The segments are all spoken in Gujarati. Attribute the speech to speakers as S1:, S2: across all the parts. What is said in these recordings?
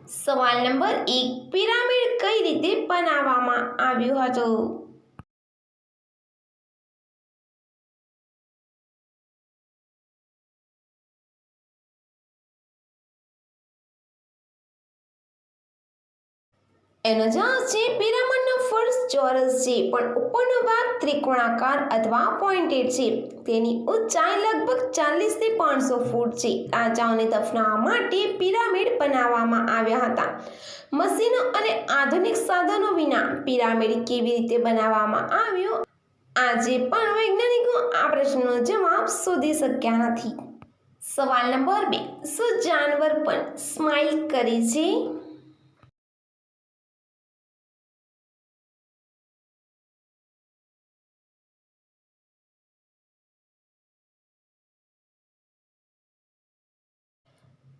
S1: સવાલ નંબર 1, પિરામિડ કઈ રીતે બનાવવામાં આવ્યો હતો? એનો જવાબ છે પિરામિડનો ફર્શ ચોરસ છે, પણ ઉપરનો ભાગ ત્રિકોણાકાર અથવા પોઇન્ટેડ છે. તેની ઊંચાઈ લગભગ 40 થી 500 ફૂટ છે. રાજાઓને દફનાવવા માટે પિરામિડ બનાવવામાં આવ્યા હતા. મશીનો અને આધુનિક સાધનો વિના પિરામિડ કેવી રીતે બનાવવામાં આવ્યો, આજે પણ વૈજ્ઞાનિકો આ પ્રશ્નનો જવાબ શોધી શક્યા નથી. સવાલ નંબર 2, શું જાનવર પણ સ્માઇલ કરે છે?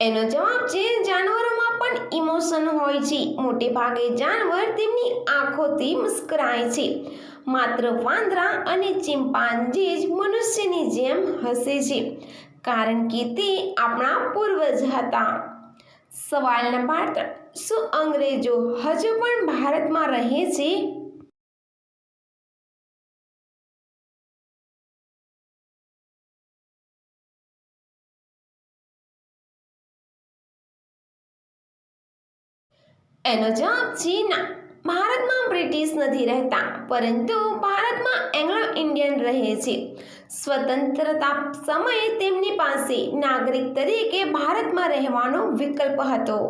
S1: એનો જવાબ છે જાનવરોમાં પણ ઇમોશન હોય છે. મોટે ભાગે જાનવર તેમની આંખોથી મુસ્કરાય છે. માત્ર વાંદરા અને ચિમ્પાન્જી જ મનુષ્યની જેમ હસે છે, કારણ કે તે આપણા પૂર્વજ હતા. સવાલ નંબર 3, શું અંગ્રેજો હજુ પણ ભારતમાં રહે છે? એનો જવાબ છે ના. ભારતમાં બ્રિટિશ નથી રહેતા, પરંતુ ભારતમાં એંગ્લો ઇન્ડિયન રહે છે. સ્વતંત્રતા સમયે તેમની પાસે નાગરિક તરીકે ભારતમાં રહેવાનો વિકલ્પ હતો.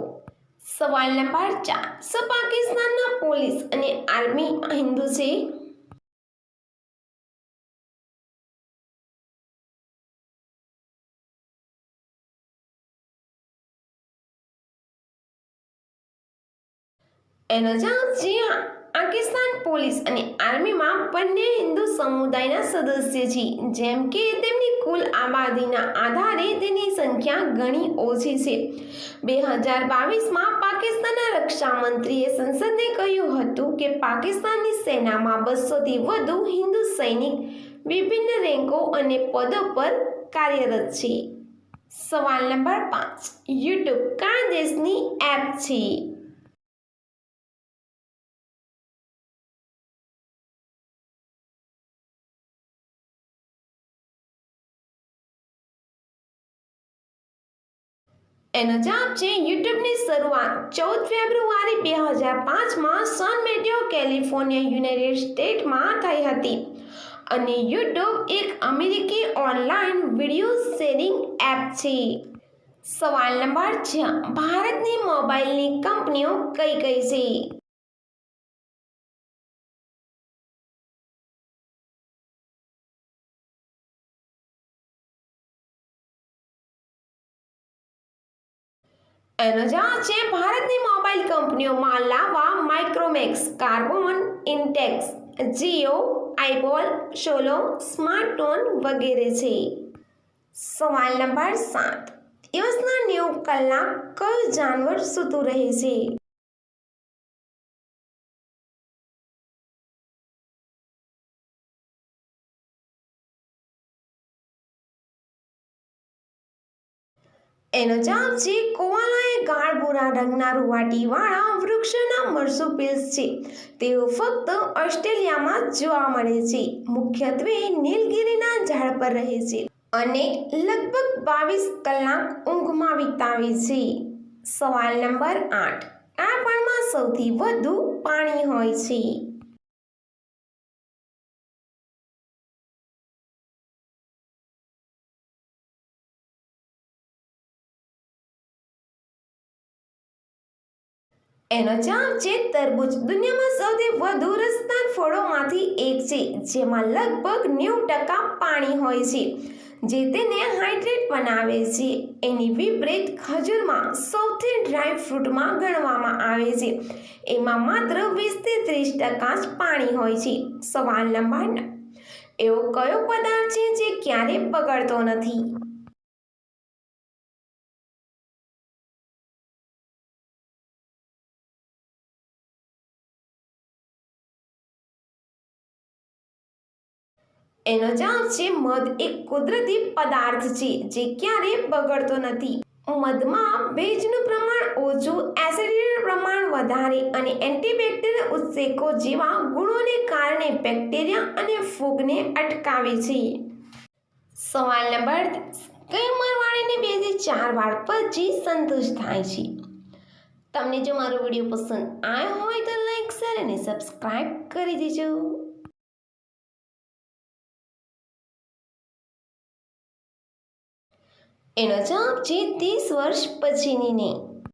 S1: સવાલ નંબર 4, શું પાકિસ્તાનના પોલીસ અને આર્મી હિન્દુ છે? એનો જવાબ છે હા. પાકિસ્તાન પોલીસ અને આર્મીમાં બંને હિન્દુ સમુદાયના સદસ્ય છે. જેમ કે તેમની કુલ આબાદીના આધારે તેની સંખ્યા ઘણી ઓછી છે. 2022માં પાકિસ્તાનના રક્ષા મંત્રીએ સંસદને કહ્યું હતું કે પાકિસ્તાનની સેનામાં 200થી વધુ હિન્દુ સૈનિક વિભિન્ન રેન્કો અને પદો પર કાર્યરત છે. સવાલ નંબર 5, યુટ્યુબ કયા દેશની એપ છે? એનો જવાબ છે યુટ્યુબની શરૂઆત 14 ફેબ્રુઆરી 2005માં સાન મેટેઓ, કેલિફોર્નિયા, યુનાઇટેડ સ્ટેટ્સમાં થઈ હતી. અને યુટ્યુબ એક અમેરિકી ઓનલાઈન વિડિયો શેરિંગ એપ છે. સવાલ નંબર 6, ભારતની મોબાઈલની કંપનીઓ કઈ કઈ છે? એનો જવાબ છે ભારતની મોબાઈલ કંપનીઓમાં Lava, Micromax, Karbonn, Intex, Jio, iBall, Xolo, smartphone વગેરે છે. સવાલ નંબર 7, દિવસના 90 કલાક કયું જાનવર સૂતું રહે છે? એનો જવાબ છે કોઆલા એ ગાઢ ભૂરા રંગના રૂંવાટીવાળા વૃક્ષોના મર્સુપિલ્સ છે. તેઓ ફક્ત ઓસ્ટ્રેલિયામાં જોવા મળે છે. મુખ્યત્વે નીલગિરીના ઝાડ પર રહે છે અને લગભગ 22 કલાક ઊંઘમાં વિતાવે છે. સવાલ નંબર 8, આ પળમાં સૌથી વધુ પાણી હોય છે? એનો જવાબ છે તરબૂચ. દુનિયામાં સૌથી વધુ રસદાર ફળોમાંથી એક છે, જેમાં લગભગ 90% પાણી હોય છે, જે તેને હાઇડ્રેટ બનાવે છે. એની વિપરીત ખજૂરમાં સૌથી ડ્રાય ફ્રૂટમાં ગણવામાં આવે છે. એમાં માત્ર 20 થી 30% જ પાણી હોય છે. સવાલ નંબર 9, એવો કયો પદાર્થ છે જે ક્યારેય બગડતો નથી? એનો જવાબ છે મધ. એક કુદરતી પદાર્થ છે જે ક્યારેય બગડતો નથી. મધમાં ભેજનું પ્રમાણ ઓછું, એસિડિટી વધારે અને એન્ટીબેક્ટેરિયલ ઉત્સેચકો જેવા ગુણોને કારણે બેક્ટેરિયા અને ફૂગને અટકાવે છે. સવાલ નંબર 10. કઈ ઉંમરવાળીને 2 થી 4 બાળ પછી સંતોષ થાય છે? તમને જો મારો વિડીયો પસંદ આવ્યો હોય તો લાઈક, શેર અને સબસ્ક્રાઇબ કરી દેજો. એનો જવાબ છે 30 વર્ષ પછીની.